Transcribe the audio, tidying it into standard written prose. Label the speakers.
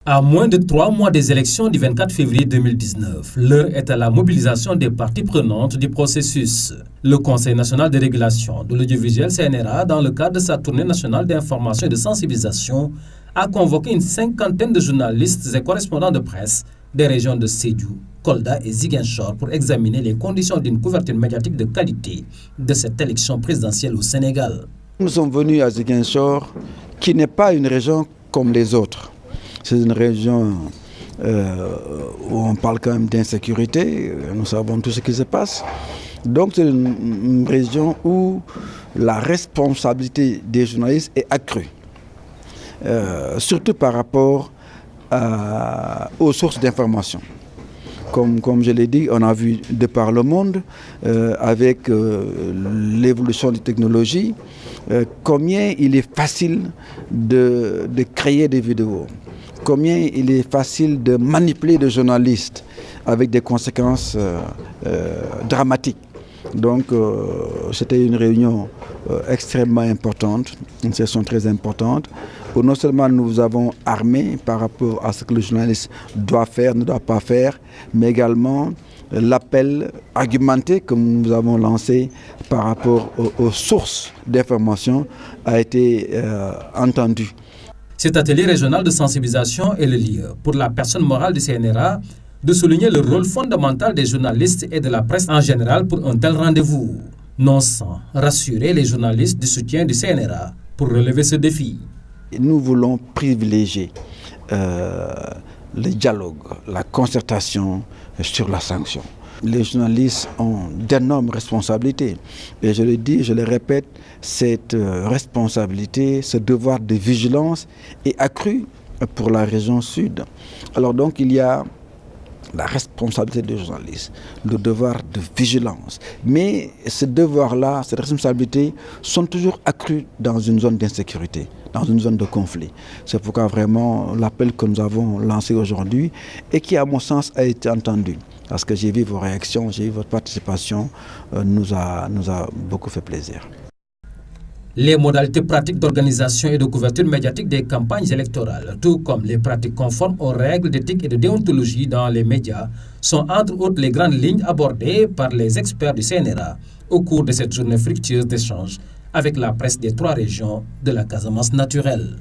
Speaker 1: À moins de 3 mois des élections du 24 février 2019, l'heure est à la mobilisation des parties prenantes du processus. Le Conseil national de régulation de l'audiovisuel CNRA, dans le cadre de sa tournée nationale d'information et de sensibilisation, a convoqué une cinquantaine de journalistes et correspondants de presse des régions de Sédhiou, Kolda et Ziguinchor pour examiner les conditions d'une couverture médiatique de qualité de cette élection présidentielle au Sénégal.
Speaker 2: Nous sommes venus à Ziguinchor, qui n'est pas une région comme les autres. C'est une région où on parle quand même d'insécurité, nous savons tout ce qui se passe. Donc c'est une région où la responsabilité des journalistes est accrue, surtout par rapport aux sources d'information. Comme je l'ai dit, on a vu de par le monde, avec l'évolution des technologies, combien il est facile de créer des vidéos, combien il est facile de manipuler des journalistes avec des conséquences dramatiques. Donc c'était une réunion extrêmement importante, une session très importante, où non seulement nous avons armé par rapport à ce que le journaliste doit faire, ne doit pas faire, mais également l'appel argumenté que nous avons lancé par rapport aux sources d'information a été entendu.
Speaker 1: Cet atelier régional de sensibilisation est le lieu pour la personne morale du CNRA de souligner le rôle fondamental des journalistes et de la presse en général pour un tel rendez-vous, non sans rassurer les journalistes du soutien du CNRA pour relever ce défi.
Speaker 2: Nous voulons privilégier le dialogue, la concertation sur la sanction. Les journalistes ont d'énormes responsabilités. Et je le dis, je le répète, cette responsabilité, ce devoir de vigilance est accru pour la région sud. Alors donc il y a la responsabilité des journalistes, le devoir de vigilance. Mais ce devoir-là, cette responsabilité sont toujours accrues dans une zone d'insécurité, dans une zone de conflit. C'est pourquoi vraiment l'appel que nous avons lancé aujourd'hui et qui à mon sens a été entendu. Parce que j'ai vu vos réactions, j'ai vu votre participation, nous a beaucoup fait plaisir.
Speaker 1: Les modalités pratiques d'organisation et de couverture médiatique des campagnes électorales, tout comme les pratiques conformes aux règles d'éthique et de déontologie dans les médias, sont entre autres les grandes lignes abordées par les experts du CNRA au cours de cette journée fructueuse d'échanges avec la presse des 3 régions de la Casamance naturelle.